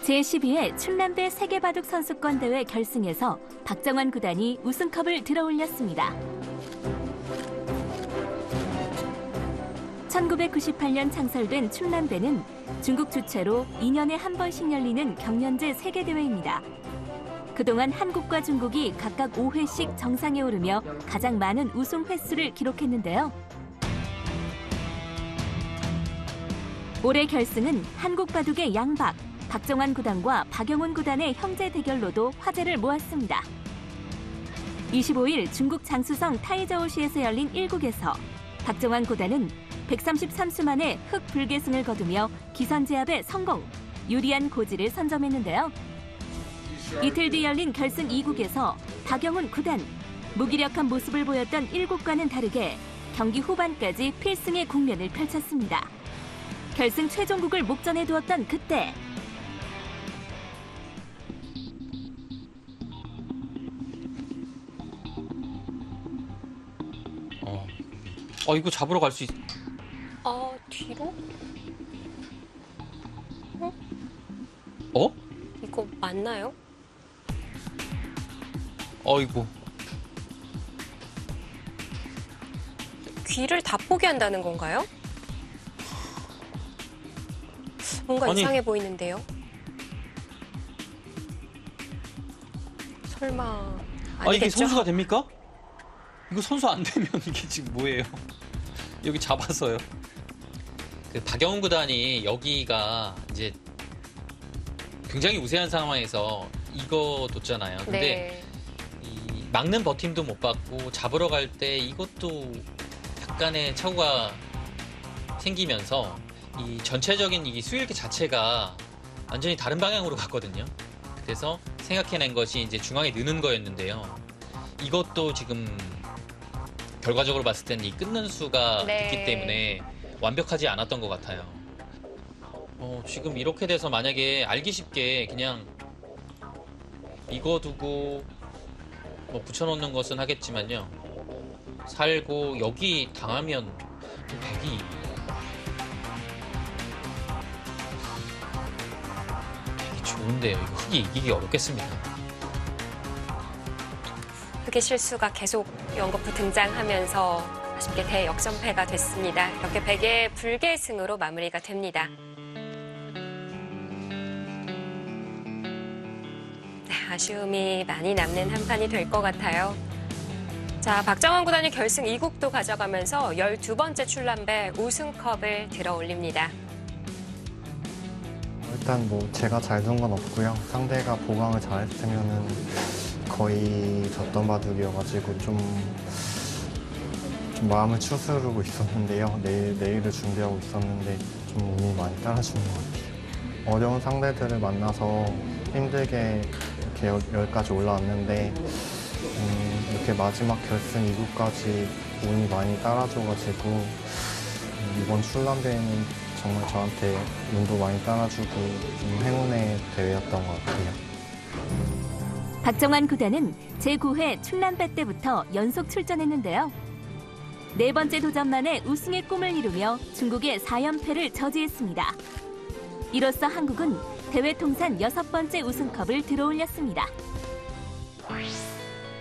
제12회 충남배 세계바둑 선수권 대회 결승에서 박정환 구단이 우승컵을 들어올렸습니다. 1998년 창설된 충남배는 중국 주최로 2년에 한 번씩 열리는 경연제 세계대회입니다. 그동안 한국과 중국이 각각 5회씩 정상에 오르며 가장 많은 우승 횟수를 기록했는데요. 올해 결승은 한국 바둑의 양박, 박정환 구단과 박영훈 구단의 형제 대결로도 화제를 모았습니다. 25일 중국 장쑤성 타이저우시에서 열린 1국에서 박정환 구단은 133수 만에 흑불계승을 거두며 기선제압에 성공, 유리한 고지를 선점했는데요. 이틀 뒤 열린 결승 2국에서 박영훈 구단, 무기력한 모습을 보였던 1국과는 다르게 경기 후반까지 필승의 국면을 펼쳤습니다. 결승 최종국을 목전에 두었던 그때 이거 잡으러 갈 수 있... 뒤로? 어? 이거 맞나요? 이거. 귀를 다 포기한다는 건가요? 뭔가 아니, 이상해 보이는데요? 설마 아니겠죠? 이게 선수가 됩니까? 이거 선수 안 되면 이게 지금 뭐예요? 여기 잡아서요. 그 박영훈 구단이 여기가 이제 굉장히 우세한 상황에서 이거 뒀잖아요. 근데 네. 이 막는 버팀도 못 받고 잡으러 갈 때 이것도 약간의 착오가 생기면서 이 전체적인 이 수일기 자체가 완전히 다른 방향으로 갔거든요. 그래서 생각해낸 것이 이제 중앙에 느는 거였는데요. 이것도 지금 결과적으로 봤을 때는 이 끊는 수가 네. 있기 때문에 완벽하지 않았던 것 같아요. 지금 이렇게 돼서 만약에 알기 쉽게 그냥 이거 두고 뭐 붙여놓는 것은 하겠지만요. 살고 여기 당하면 백이 좋은데요. 이거 흑이 이기기 어렵겠습니다. 흑의 실수가 계속 연거푸 등장하면서 아쉽게 대역전패가 됐습니다. 이렇게 백의 불계승으로 마무리가 됩니다. 아쉬움이 많이 남는 한 판이 될 것 같아요. 자, 박정환 구단이 결승 2국도 가져가면서 12번째 출람배 우승컵을 들어올립니다. 일단 뭐 제가 잘 둔 건 없고요. 상대가 보강을 잘했으면은 거의 졌던 바둑이어가지고 좀 마음을 추스르고 있었는데요. 내일을 준비하고 있었는데 좀 운이 많이 따라주는 것 같아요. 어려운 상대들을 만나서 힘들게 이렇게 여기까지 올라왔는데 이렇게 마지막 결승 2국까지 운이 많이 따라줘가지고 이번 출람대회는 정말 저한테 운도 많이 따라주고 좀 행운의 대회였던 것 같아요. 박정환 구단은 제9회 충남배 때부터 연속 출전했는데요. 네 번째 도전 만에 우승의 꿈을 이루며 중국의 4연패를 저지했습니다. 이로써 한국은 대회 통산 6번째 우승컵을 들어올렸습니다.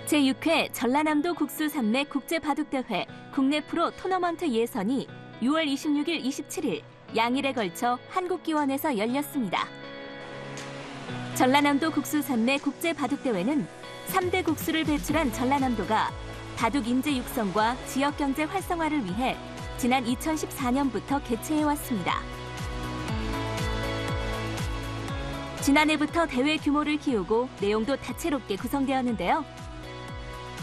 제6회 전라남도 국수 산맥 국제바둑대회 국내 프로 토너먼트 예선이 6월 26일, 27일 양일에 걸쳐 한국기원에서 열렸습니다. 전라남도 국수 산맥 국제바둑대회는 3대 국수를 배출한 전라남도가 바둑 인재 육성과 지역경제 활성화를 위해 지난 2014년부터 개최해왔습니다. 지난해부터 대회 규모를 키우고 내용도 다채롭게 구성되었는데요.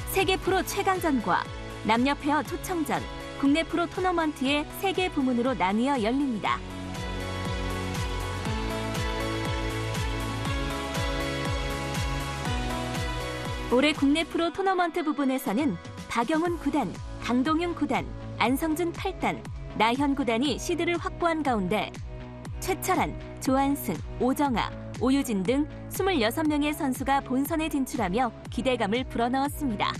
세계 프로 최강전과 남녀 페어 초청전, 국내 프로 토너먼트의 3개 부문으로 나뉘어 열립니다. 올해 국내 프로 토너먼트 부분에서는 박영훈 9단, 강동윤 9단, 안성준 8단, 나현 9단이 시드를 확보한 가운데 최철한, 조한승, 오정아, 오유진 등 26명의 선수가 본선에 진출하며 기대감을 불어넣었습니다.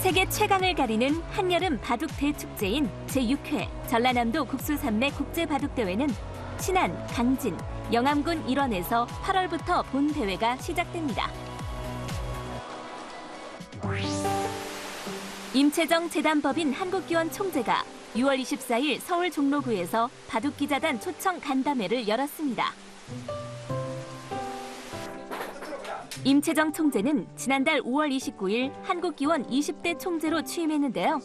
세계 최강을 가리는 한여름 바둑 대축제인 제6회 전라남도 국수산맥 국제바둑대회는 신안, 강진, 영암군 일원에서 8월부터 본 대회가 시작됩니다. 임채정 재단법인 한국기원 총재가 6월 24일 서울 종로구에서 바둑기자단 초청 간담회를 열었습니다. 임채정 총재는 지난달 5월 29일 한국기원 20대 총재로 취임했는데요.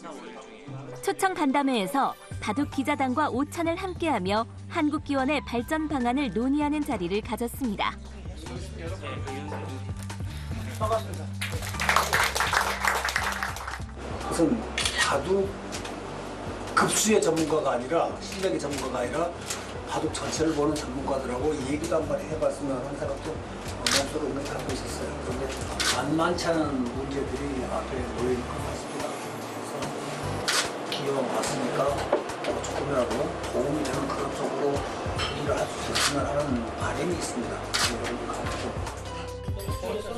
초청 간담회에서 바둑기자단과 오찬을 함께하며 한국기원의 발전 방안을 논의하는 자리를 가졌습니다. 우선 바둑 급수의 전문가가 아니라 실력의 전문가가 아니라 바둑 전체를 보는 전문가들하고 얘기도 한번 해봤으면 하는 생각도 마음속으로 은근히 갖고 있었어요. 그런데 만만치 않은 문제들이 앞에 놓여있는 것 같습니다. 그래서 기왕 왔으니까 조금이라도 도움이 되는 그런 쪽으로 일을 할 수 있으면 하는 바람이 있습니다.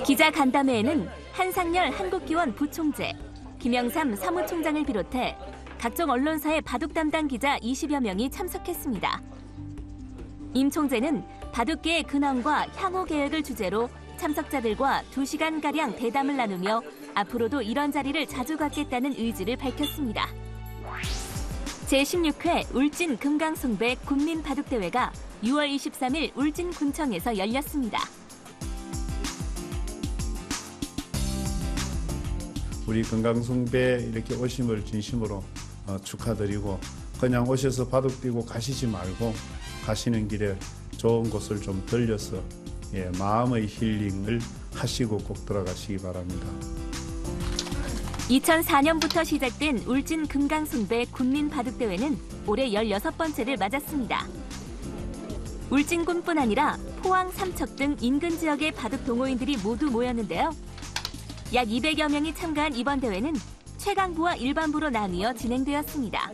기자 간담회에는 한상열 한국기원 부총재, 김영삼 사무총장을 비롯해 각종 언론사의 바둑 담당 기자 20여 명이 참석했습니다. 임 총재는 바둑계의 근황과 향후 계획을 주제로 참석자들과 2시간가량 대담을 나누며 앞으로도 이런 자리를 자주 갖겠다는 의지를 밝혔습니다. 제16회 울진 금강송배 국민바둑대회가 6월 23일 울진군청에서 열렸습니다. 우리 금강송배 이렇게 오심을 진심으로 축하드리고 그냥 오셔서 바둑 뛰고 가시지 말고 가시는 길에 좋은 곳을 좀 들려서 마음의 힐링을 하시고 꼭 들어가시기 바랍니다. 2004년부터 시작된 울진 금강송배 국민바둑대회는 올해 16번째를 맞았습니다. 울진군뿐 아니라 포항, 삼척 등 인근 지역의 바둑 동호인들이 모두 모였는데요. 약 200여 명이 참가한 이번 대회는 최강부와 일반부로 나뉘어 진행되었습니다.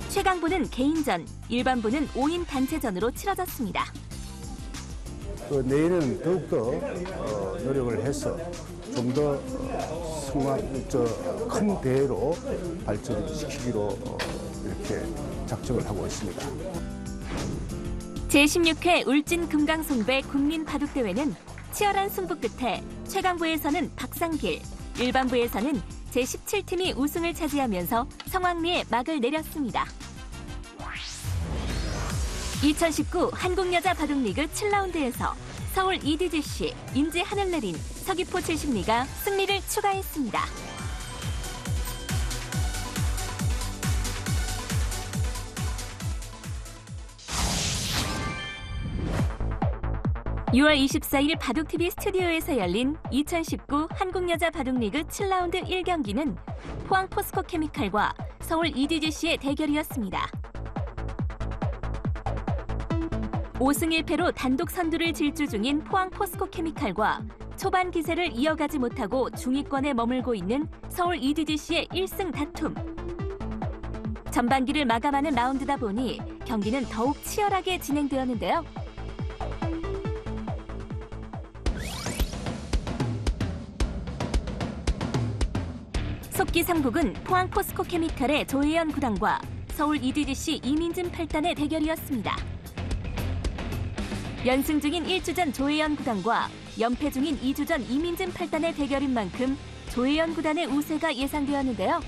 최강부는 개인전, 일반부는 5인 단체전으로 치러졌습니다. 내일은 더욱더 노력을 해서 좀 더 큰 대회로 발전시키기로 이렇게 작정을 하고 있습니다. 제16회 울진 금강송배 국민바둑대회는 치열한 승부 끝에 최강부에서는 박상길, 일반부에서는 제17팀이 우승을 차지하면서 성황리에 막을 내렸습니다. 2019 한국여자바둑리그 7라운드에서 서울 EDGC, 인제 하늘내린, 서귀포 70리가 승리를 추가했습니다. (6월 24일) 바둑TV 스튜디오에서 열린 2019 한국여자바둑리그 7라운드 1경기는 포항 포스코케미칼과 서울 EDGC의 대결이었습니다. 5승 1패로 단독 선두를 질주 중인 포항 포스코케미칼과 초반 기세를 이어가지 못하고 중위권에 머물고 있는 서울 EDGC의 1승 다툼. 전반기를 마감하는 라운드다 보니 경기는 더욱 치열하게 진행되었는데요. 속기 상북은 포항 포스코케미칼의 조혜연 9단과 서울 EDGC 이민진 8단의 대결이었습니다. 연승 중인 1주전 조혜연 9단과 연패 중인 2주전 이민진 8단의 대결인 만큼 조혜연 9단의 우세가 예상되었는데요.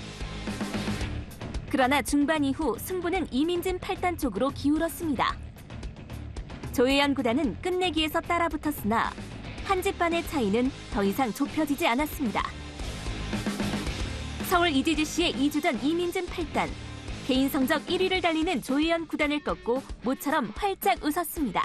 그러나 중반 이후 승부는 이민진 8단 쪽으로 기울었습니다. 조혜연 9단은 끝내기에서 따라붙었으나 한 집 반의 차이는 더 이상 좁혀지지 않았습니다. 서울 EDGC의 2주전 이민진 8단, 개인 성적 1위를 달리는 조혜연 9단을 꺾고 모처럼 활짝 웃었습니다.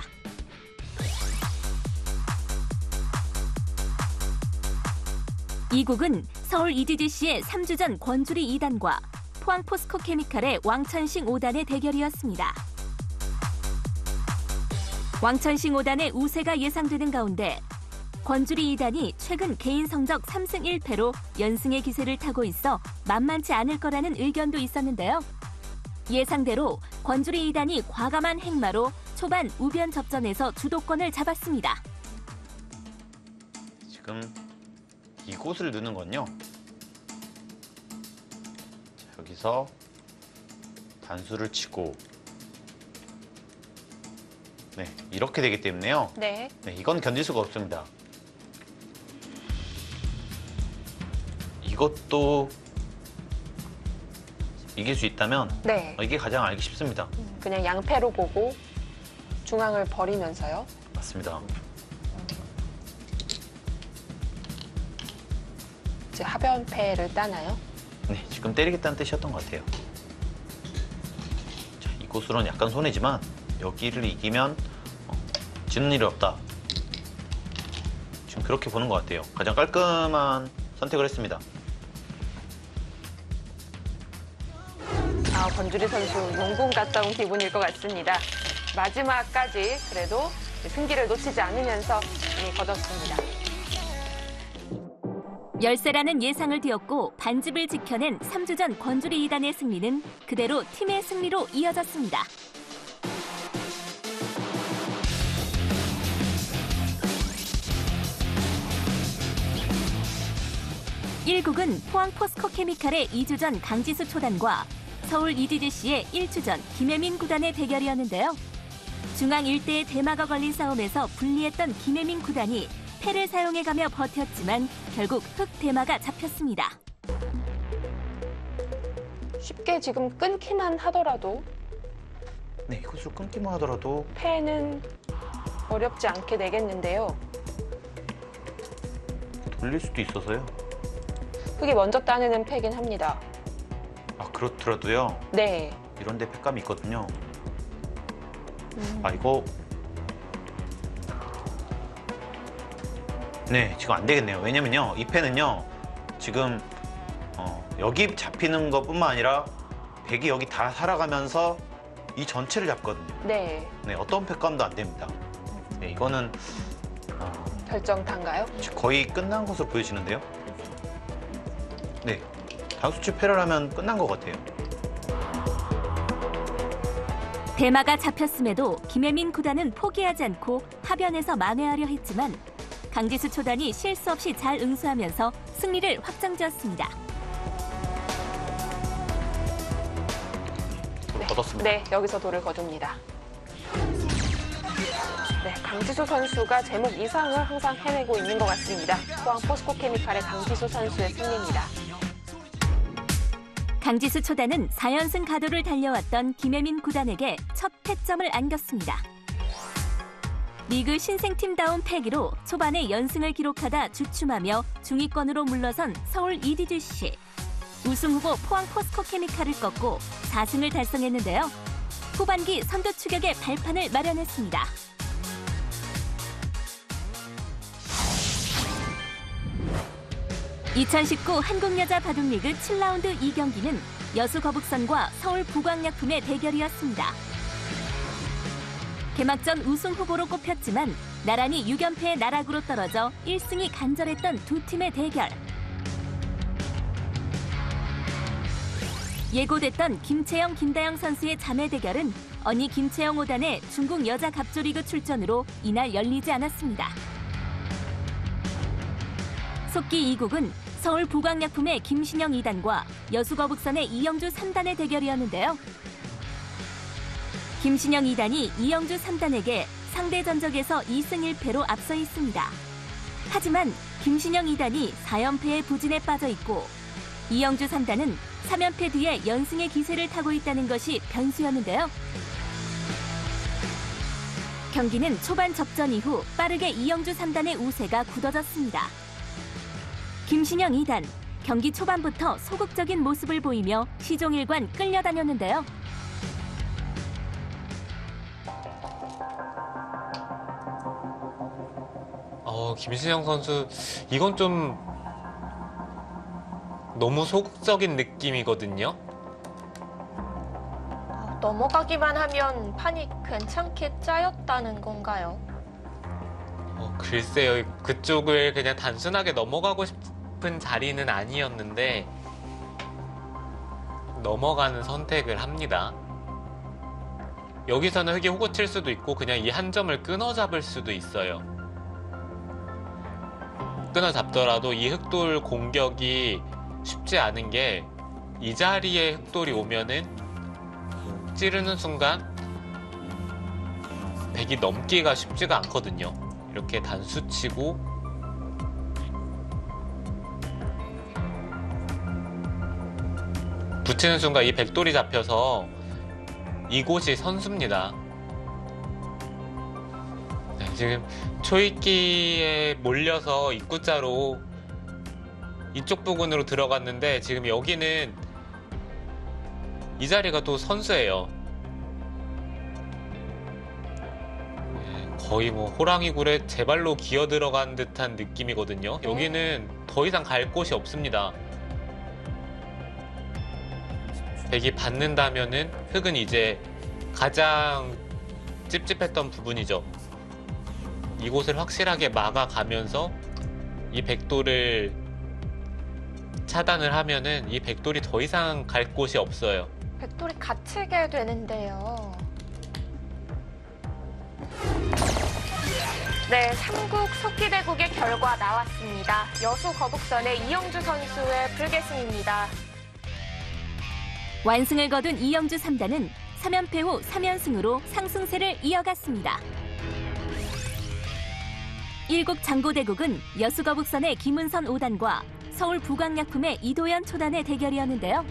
이국은 서울 EDGC의 3주전 권주리 2단과 포항 포스코케미칼의 왕천싱 5단의 대결이었습니다. 왕천싱 5단의 우세가 예상되는 가운데 권주리 2단이 최근 개인 성적 3승 1패로 연승의 기세를 타고 있어 만만치 않을 거라는 의견도 있었는데요. 예상대로 권주리 2단이 과감한 행마로 초반 우변 접전에서 주도권을 잡았습니다. 지금 이곳을 넣는 건요. 여기서 단수를 치고 네, 이렇게 되기 때문에요. 네. 네, 이건 견딜 수가 없습니다. 이것도 이길 수 있다면 네. 이게 가장 알기 쉽습니다. 그냥 양패로 보고 중앙을 버리면서요. 맞습니다. 이제 하변패를 따나요? 네, 지금 때리겠다는 뜻이었던 것 같아요. 자, 이곳으로는 약간 손해지만 여기를 이기면 지는 일이 없다. 지금 그렇게 보는 것 같아요. 가장 깔끔한 선택을 했습니다. 권주리 선수 용궁 갔다 온 기분일 것 같습니다. 마지막까지 그래도 승기를 놓치지 않으면서 승리 거뒀습니다. 열세라는 예상을 뒤엎고 반집을 지켜낸 3주전 권주리 2단의 승리는 그대로 팀의 승리로 이어졌습니다. 1국은 포항 포스코케미칼의 2주전 강지수 초단과 서울 EDGC의 1주전 김혜민 구단의 대결이었는데요. 중앙 일대의 대마가 걸린 싸움에서 불리했던 김혜민 구단이 패를 사용해가며 버텼지만 결국 흑 대마가 잡혔습니다. 쉽게 지금 끊기만 하더라도 네, 이곳으로 끊기만 하더라도 패는 어렵지 않게 되겠는데요. 돌릴 수도 있어서요. 흑이 먼저 따내는 패긴 합니다. 그렇더라도요. 네. 이런 데 패감이 있거든요. 이거 네, 지금 안 되겠네요. 왜냐면요, 이 패는요, 지금 여기 잡히는 것뿐만 아니라 백이 여기 다 살아가면서 이 전체를 잡거든요. 네. 네, 어떤 패감도 안 됩니다. 네, 이거는 결정타인가요? 거의 끝난 것으로 보여지는데요. 네, 다수치 패를 하면 끝난 것 같아요. 대마가 잡혔음에도 김혜민 구단은 포기하지 않고 하변에서 만회하려 했지만 강지수 초단이 실수 없이 잘 응수하면서 승리를 확정지었습니다. 얻었습니다. 네, 여기서 돌을 거둡니다. 네, 강지수 선수가 제목 이상을 항상 해내고 있는 것 같습니다. 포항 포스코케미칼의 강지수 선수의 승리입니다. 강지수 초단은 4연승 가도를 달려왔던 김혜민 구단에게 첫 패점을 안겼습니다. 리그 신생팀다운 패기로 초반에 연승을 기록하다 주춤하며 중위권으로 물러선 서울 EDGC. 우승 후보 포항 포스코케미칼을 꺾고 4승을 달성했는데요. 후반기 선두 추격의 발판을 마련했습니다. (2019) 한국여자 바둑리그 7라운드 2경기는 여수 거북선과 서울 부광약품의 대결이었습니다. 개막전 우승 후보로 꼽혔지만 나란히 6연패의 나락으로 떨어져 1승이 간절했던 두 팀의 대결. 예고됐던 김채영, 김다영 선수의 자매 대결은 언니 김채영 5단의 중국 여자 갑조리그 출전으로 이날 열리지 않았습니다. 속기 2국은 서울 부광약품의 김신영 2단과 여수거북선의 이영주 3단의 대결이었는데요. 김신영 2단이 이영주 3단에게 상대 전적에서 2승 1패로 앞서 있습니다. 하지만 김신영 2단이 4연패의 부진에 빠져 있고 이영주 3단은 3연패 뒤에 연승의 기세를 타고 있다는 것이 변수였는데요. 경기는 초반 접전 이후 빠르게 이영주 3단의 우세가 굳어졌습니다. 김신영 2단, 경기 초반부터 소극적인 모습을 보이며 시종일관 끌려다녔는데요. 김신영 선수, 이건 좀 너무 소극적인 느낌이거든요. 넘어가기만 하면 판이 괜찮게 짜였다는 건가요? 글쎄요, 그쪽을 그냥 단순하게 넘어가고 싶은 자리는 아니었는데 넘어가는 선택을 합니다. 여기서는 흑이 호구 칠 수도 있고 그냥 이 한 점을 끊어 잡을 수도 있어요. 끊어 잡더라도 이 흑돌 공격이 쉽지 않은 게 이 자리에 흑돌이 오면은 찌르는 순간 100이 넘기가 쉽지가 않거든요. 이렇게 단수치고 붙이는 순간 이 백돌이 잡혀서 이곳이 선수입니다. 네, 지금 초입기에 몰려서 입구자로 이쪽 부근으로 들어갔는데 지금 여기는 이 자리가 또 선수예요. 네, 거의 뭐 호랑이 굴에 제 발로 기어 들어간 듯한 느낌이거든요. 여기는 더 이상 갈 곳이 없습니다. 백이 받는다면은 흑은 이제 가장 찝찝했던 부분이죠. 이곳을 확실하게 막아가면서 이 백돌을 차단을 하면은 이 백돌이 더 이상 갈 곳이 없어요. 백돌이 갇히게 되는데요. 네, 삼국 석기대국의 결과 나왔습니다. 여수 거북선의 이영주 선수의 불계승입니다. 완승을 거둔 이영주 3단은 3연패 후 3연승으로 상승세를 이어갔습니다. 일국 장고대국은 여수 거북선의 김은선 5단과 서울 부광약품의 이도현 초단의 대결이었는데요.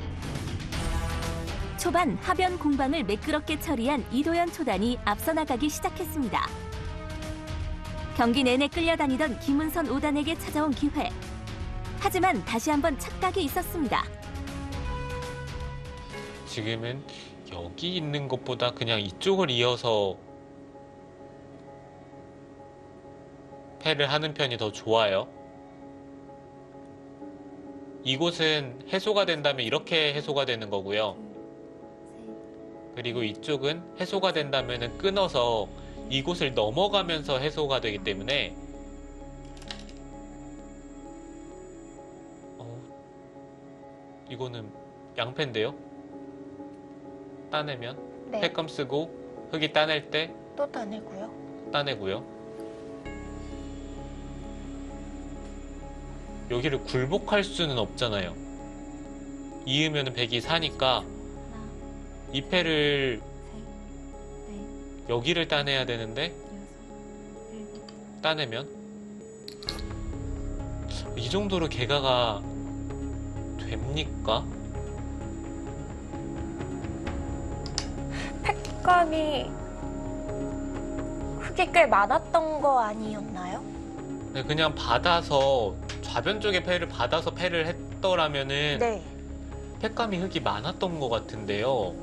초반 하변 공방을 매끄럽게 처리한 이도현 초단이 앞서 나가기 시작했습니다. 경기 내내 끌려다니던 김은선 5단에게 찾아온 기회. 하지만 다시 한번 착각이 있었습니다. 지금은 여기 있는 것보다 그냥 이쪽을 이어서 패를 하는 편이 더 좋아요. 이곳은 해소가 된다면 이렇게 해소가 되는 거고요. 그리고 이쪽은 해소가 된다면 끊어서 이곳을 넘어가면서 해소가 되기 때문에 이거는 양패인데요. 따내면 네. 패검 쓰고 흑이 따낼 때 또 따내고요. 따내고요. 여기를 굴복할 수는 없잖아요. 이으면 백이 사니까 이 패를 여기를 따내야 되는데 따내면 이 정도로 개가가 됩니까? 팩감이 흑이 꽤 많았던 거 아니었나요? 네, 그냥 받아서 좌변 쪽에 패를 받아서 패를 했더라면은 네. 패감이 흑이 많았던 것 같은데요.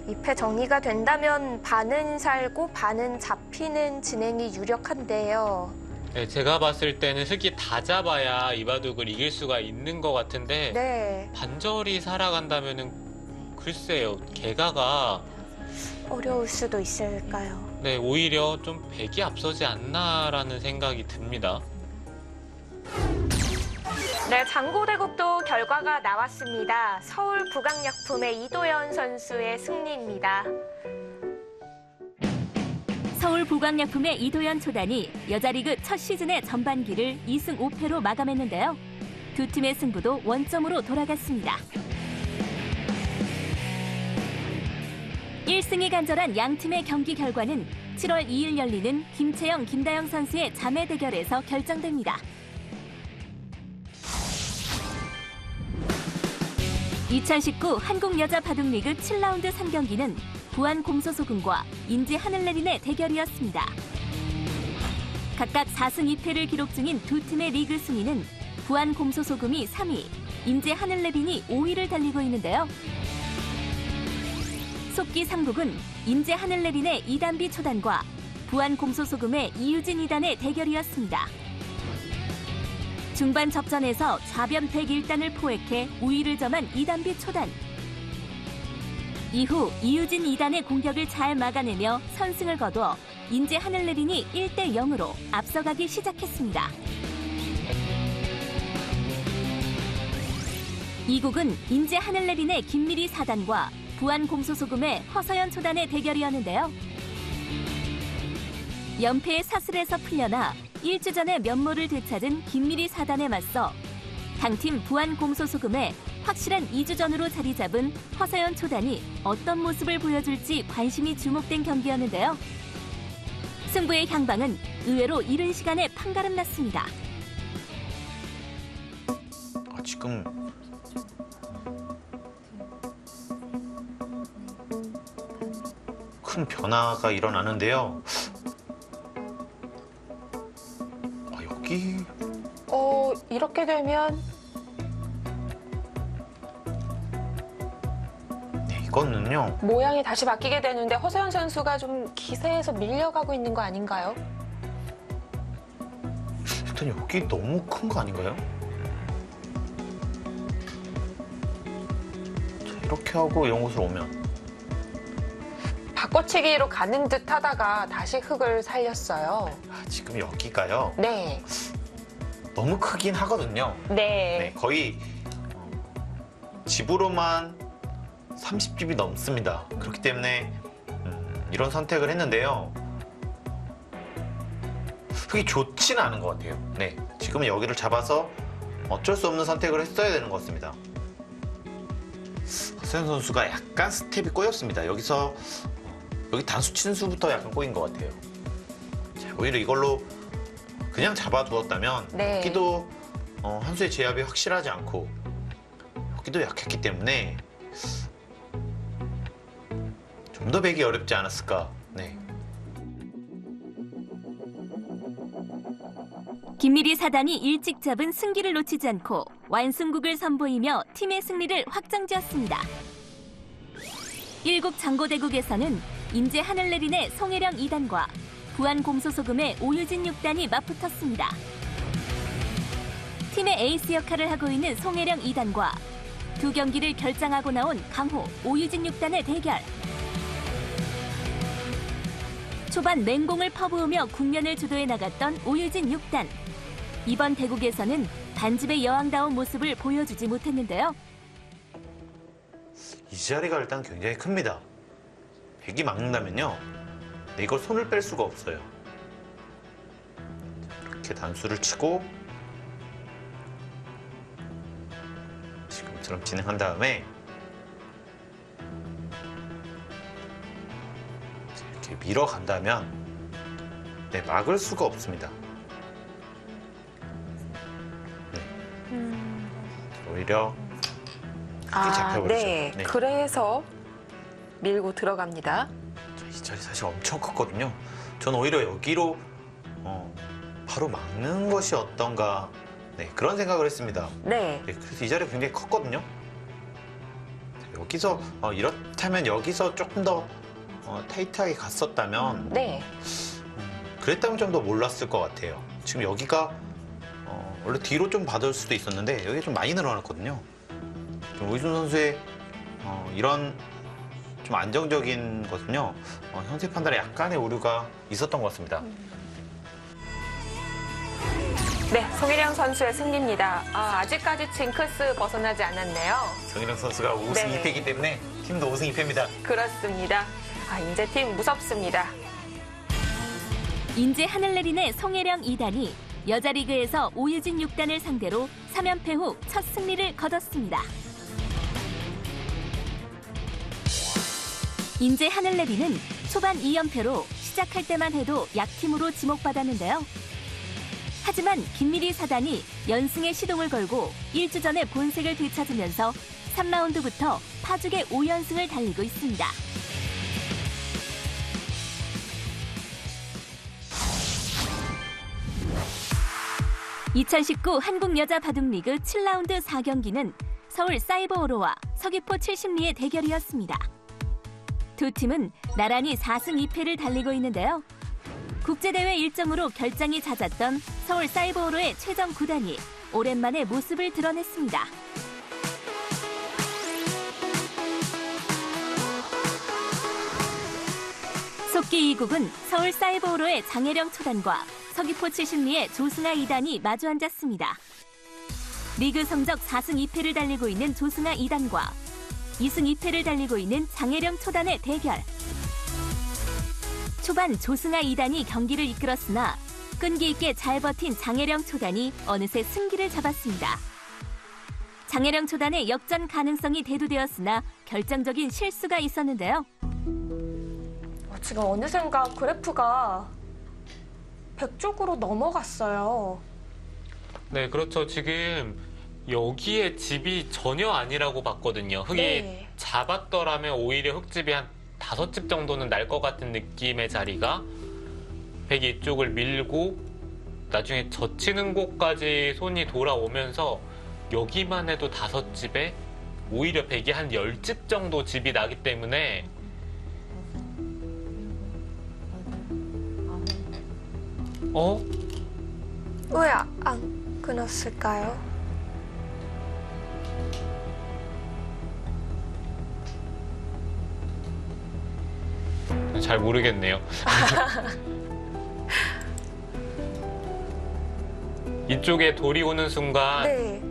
이 패 정리가 된다면 반은 살고 반은 잡히는 진행이 유력한데요. 네, 제가 봤을 때는 흑이 다 잡아야 이바둑을 이길 수가 있는 것 같은데 네. 반절이 살아간다면은 글쎄요, 개가가 어려울 수도 있을까요? 네, 오히려 좀 백이 앞서지 않나라는 생각이 듭니다. 네, 장고대국도 결과가 나왔습니다. 서울 부강약품의 이도현 선수의 승리입니다. 서울 부광약품의 이도현 초단이 여자리그 첫 시즌의 전반기를 2승 5패로 마감했는데요. 두 팀의 승부도 원점으로 돌아갔습니다. 1승이 간절한 양 팀의 경기 결과는 7월 2일 열리는 김채영, 김다영 선수의 자매 대결에서 결정됩니다. 2019 한국여자바둑리그 7라운드 3경기는 부안공소소금과 인제하늘내린의 대결이었습니다. 각각 4승 2패를 기록 중인 두 팀의 리그 순위는 부안공소소금이 3위, 인제하늘내린이 5위를 달리고 있는데요. 속기 3국은 인제하늘내린의 이단비 초단과 부안공소소금의 이유진 2단의 대결이었습니다. 중반 접전에서 좌변 101단을 포획해 우위를 점한 이단비 초단. 이후 이유진 2단의 공격을 잘 막아내며 선승을 거두어 인제하늘내린이 1대 0으로 앞서가기 시작했습니다. 이국은 인제하늘내린의 김미리 4단과 부안공소소금의 허서연 초단의 대결이었는데요. 연패의 사슬에서 풀려나 1주 전에 면모를 되찾은 김미리 4단에 맞서 강팀 부안공소소금의 확실한 2주전으로 자리 잡은 허서연 초단이 어떤 모습을 보여줄지 관심이 주목된 경기였는데요. 승부의 향방은 의외로 이른 시간에 판가름 났습니다. 지금 큰 변화가 일어나는데요. 여기 이렇게 되면 이거는요. 모양이 다시 바뀌게 되는데 허서연 선수가 좀 기세에서 밀려가고 있는 거 아닌가요? 일단 여기 너무 큰 거 아닌가요? 자, 이렇게 하고 이런 곳으로 오면 바꿔치기로 가는 듯 하다가 다시 흙을 살렸어요. 지금 여기가요. 네. 너무 크긴 하거든요. 네. 거의 집으로만 30집이 넘습니다. 그렇기 때문에 이런 선택을 했는데요. 흙이 좋지는 않은 것 같아요. 네, 지금은 여기를 잡아서 어쩔 수 없는 선택을 했어야 되는 것 같습니다. 허서연 선수가 약간 스텝이 꼬였습니다. 여기서 여기 단수 친수부터 약간 꼬인 것 같아요. 자, 오히려 이걸로 그냥 잡아두었다면 네. 여기도 한 수의 제압이 확실하지 않고 여기도 약했기 때문에 좀 더 배기 어렵지 않았을까. 네. 김미리 사단이 일찍 잡은 승기를 놓치지 않고 완승국을 선보이며 팀의 승리를 확정지었습니다. 1국 장고대국에서는 인제 하늘내린의 송혜령 2단과 부안공소소금의 오유진 6단이 맞붙었습니다. 팀의 에이스 역할을 하고 있는 송혜령 2단과 두 경기를 결장하고 나온 강호, 오유진 6단의 대결. 초반 맹공을 퍼부으며 국면을 주도해 나갔던 오유진 6단. 이번 대국에서는 반집의 여왕다운 모습을 보여주지 못했는데요. 이 자리가 일단 굉장히 큽니다. 백이 막는다면요. 네, 이걸 손을 뺄 수가 없어요. 이렇게 단수를 치고 지금처럼 진행한 다음에 이렇게 밀어간다면 네, 막을 수가 없습니다. 오히려 흙이 잡혀버리죠. 네. 네. 그래서 밀고 들어갑니다. 이 자리 사실 엄청 컸거든요. 저는 오히려 여기로 바로 막는 것이 어떤가 그런 생각을 했습니다. 네. 그래서 이 자리가 굉장히 컸거든요. 여기서 이렇다면 여기서 조금 더 타이트하게 갔었다면 네. 그랬다면 좀 더 몰랐을 것 같아요. 지금 여기가 원래 뒤로 좀 받을 수도 있었는데 여기 좀 많이 늘어났거든요. 좀 오유진 선수의 이런 좀 안정적인 것은요 현재 판단에 약간의 오류가 있었던 것 같습니다. 네, 송혜령 선수의 승리입니다. 아직까지 징크스 벗어나지 않았네요. 송혜령 선수가 5승 네. 2패이기 때문에 팀도 5승 2패입니다. 그렇습니다. 인제팀 무섭습니다. 인제 하늘내린의 송혜령 2단이 여자 리그에서 오유진 6단을 상대로 3연패 후 첫 승리를 거뒀습니다. 인제 하늘내리는 초반 2연패로 시작할 때만 해도 약팀으로 지목받았는데요. 하지만 김미리 사단이 연승에 시동을 걸고 1주전의 본색을 되찾으면서 3라운드부터 파죽의 5연승을 달리고 있습니다. (2019) 한국여자바둑리그 7라운드 4경기는 서울 사이버오로와 서귀포 70리의 대결이었습니다. 두 팀은 나란히 4승 2패를 달리고 있는데요. 국제대회 일정으로 결장이 잦았던 서울 사이버오로의 최정 9단이 오랜만에 모습을 드러냈습니다. 속기 2국은 서울 사이버오로의 장혜령 초단과 서귀포 70리의 조승아 2단이 마주 앉았습니다. 리그 성적 4승 2패를 달리고 있는 조승아 2단과 2승 2패를 달리고 있는 장혜령 초단의 대결. 초반 조승아 2단이 경기를 이끌었으나 끈기 있게 잘 버틴 장혜령 초단이 어느새 승기를 잡았습니다. 장혜령 초단의 역전 가능성이 대두되었으나 결정적인 실수가 있었는데요. 지금 어느샌가 그래프가 100쪽으로 넘어갔어요. 네, 그렇죠. 지금 여기에 집이 전혀 아니라고 봤거든요. 흙이 네. 잡았더라면 오히려 흙집이 한 5집 정도는 날 것 같은 느낌의 자리가 벽이 이쪽을 밀고 나중에 젖히는 곳까지 손이 돌아오면서 여기만 해도 5집에 오히려 벽이 한 10집 정도 집이 나기 때문에 왜 안 끊었을까요? 잘 모르겠네요. 이쪽에 돌이 오는 순간 네.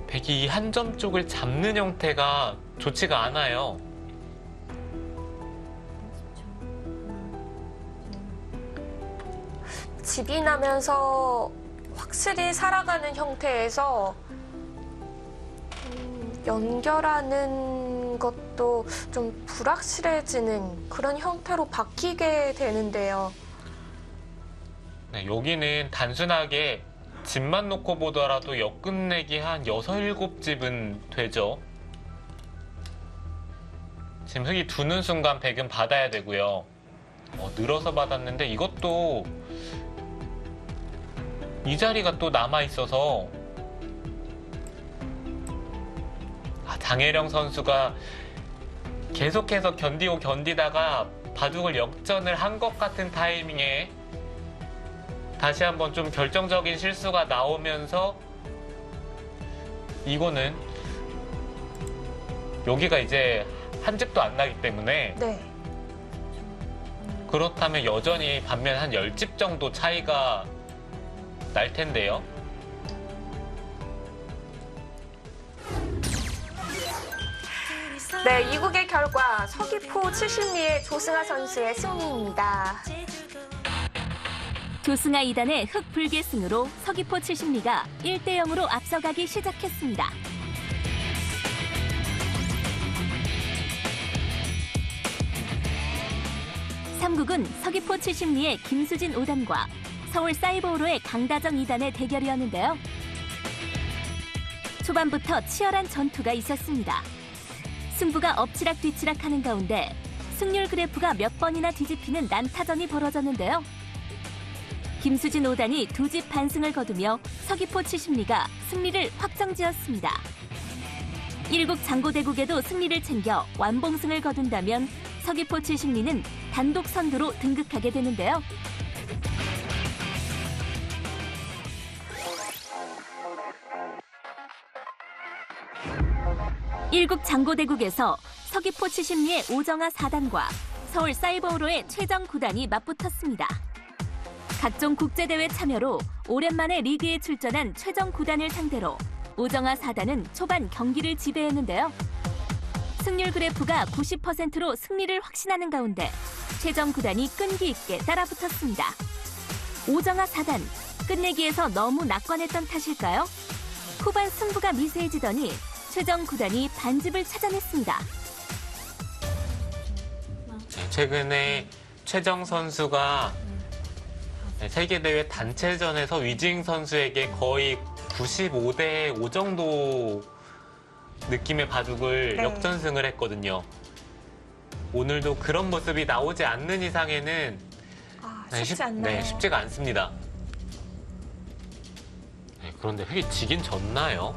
백이 이 한 점 쪽을 잡는 형태가 좋지가 않아요. 집이 나면서 확실히 살아가는 형태에서 연결하는 것도 좀 불확실해지는 그런 형태로 바뀌게 되는데요. 네, 여기는 단순하게 집만 놓고 보더라도 역 끝내기 한 6, 7집은 되죠. 지금 흙이 두는 순간 백은 받아야 되고요. 늘어서 받았는데 이것도 이 자리가 또 남아있어서 장혜령 선수가 계속해서 견디고 견디다가 바둑을 역전을 한 것 같은 타이밍에 다시 한번 좀 결정적인 실수가 나오면서 이거는 여기가 이제 한 집도 안 나기 때문에 네. 그렇다면 여전히 반면 한 10집 정도 차이가 날 텐데요. 네, 이국의 결과 서귀포 70리의 조승아 선수의 승리입니다. 조승아 2단의 흙불개승으로 서귀포 70리가 1대0으로 앞서가기 시작했습니다. 3국은 서귀포 70리의 김수진 5단과 서울 사이버오로의 강다정 2단의 대결이었는데요. 초반부터 치열한 전투가 있었습니다. 승부가 엎치락뒤치락하는 가운데 승률 그래프가 몇 번이나 뒤집히는 난타전이 벌어졌는데요. 김수진 5단이 2집 반승을 거두며 서귀포 70리가 승리를 확정지었습니다. 1국 장고대국에도 승리를 챙겨 완봉승을 거둔다면 서귀포 70리는 단독 선두로 등극하게 되는데요. 일국 장고대국에서 서귀포 70리의 오정아 4단과 서울 사이버오로의 최정 9단이 맞붙었습니다. 각종 국제대회 참여로 오랜만에 리그에 출전한 최정 9단을 상대로 오정아 4단은 초반 경기를 지배했는데요. 승률 그래프가 90%로 승리를 확신하는 가운데 최정 9단이 끈기 있게 따라붙었습니다. 오정아 4단, 끝내기에서 너무 낙관했던 탓일까요? 후반 승부가 미세해지더니 최정 9단이 반집을 찾아냈습니다. 최근에 최정 선수가 세계대회 단체전에서 위징 선수에게 거의 95대 5 정도 느낌의 바둑을 네. 역전승을 했거든요. 오늘도 그런 모습이 나오지 않는 이상에는 쉽지 않나요? 쉽지가 않습니다. 그런데 흙이 지긴 졌나요?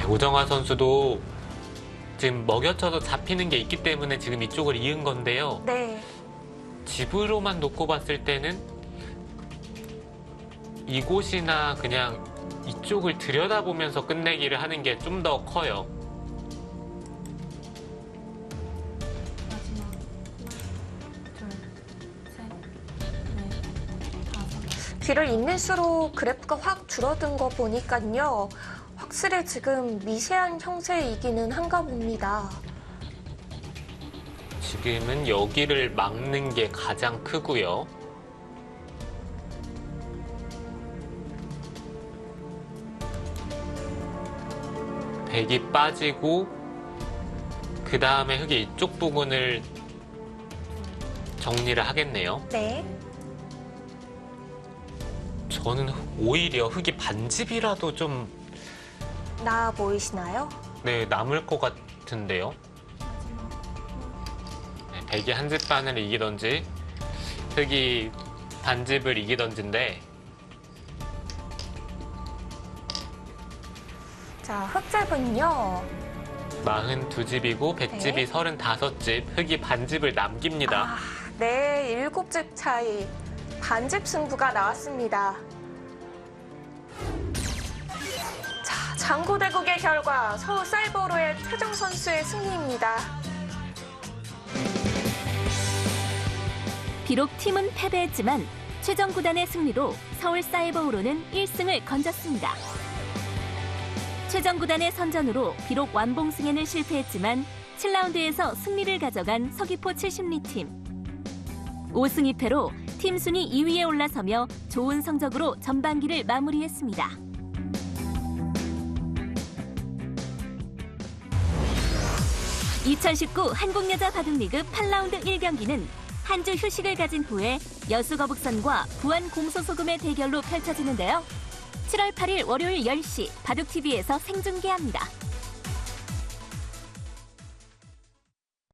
오정아 선수도 지금 먹여쳐서 잡히는 게 있기 때문에 지금 이쪽을 이은 건데요. 네. 집으로만 놓고 봤을 때는 이곳이나 그냥 이쪽을 들여다보면서 끝내기를 하는 게 좀 더 커요. 길을 잇을수록 그래프가 확 줄어든 거 보니까요. 확실히 지금 미세한 형세이기는 한가 봅니다. 지금은 여기를 막는 게 가장 크고요. 백이 빠지고 그 다음에 흙이 이쪽 부분을 정리를 하겠네요. 네. 저는 오히려 흙이 반집이라도 좀 나아 보이시나요? 남을 것 같은데요. 백이 한 집 반을 이기던지 흙이 반집을 이기던지인데 자, 흙집은요. 42집이고 백집이 35집, 흙이 반집을 남깁니다. 네, 7집 차이. 반집 승부가 나왔습니다. 자, 장고대국의 결과 서울사이버로의 최정 선수의 승리입니다. 비록 팀은 패배했지만 최정 구단의 승리로 서울사이버우로는 1승을 건졌습니다. 최정 구단의 선전으로 비록 완봉승에는 실패했지만 7라운드에서 승리를 가져간 서귀포 70리 팀. 5승 2패로 팀 순위 2위에 올라서며 좋은 성적으로 전반기를 마무리했습니다. (2019) 한국여자 바둑리그 8라운드 1경기는 한 주 휴식을 가진 후에 여수거북선과 부안 공소소금의 대결로 펼쳐지는데요. 7월 8일 월요일 10시 바둑TV에서 생중계합니다.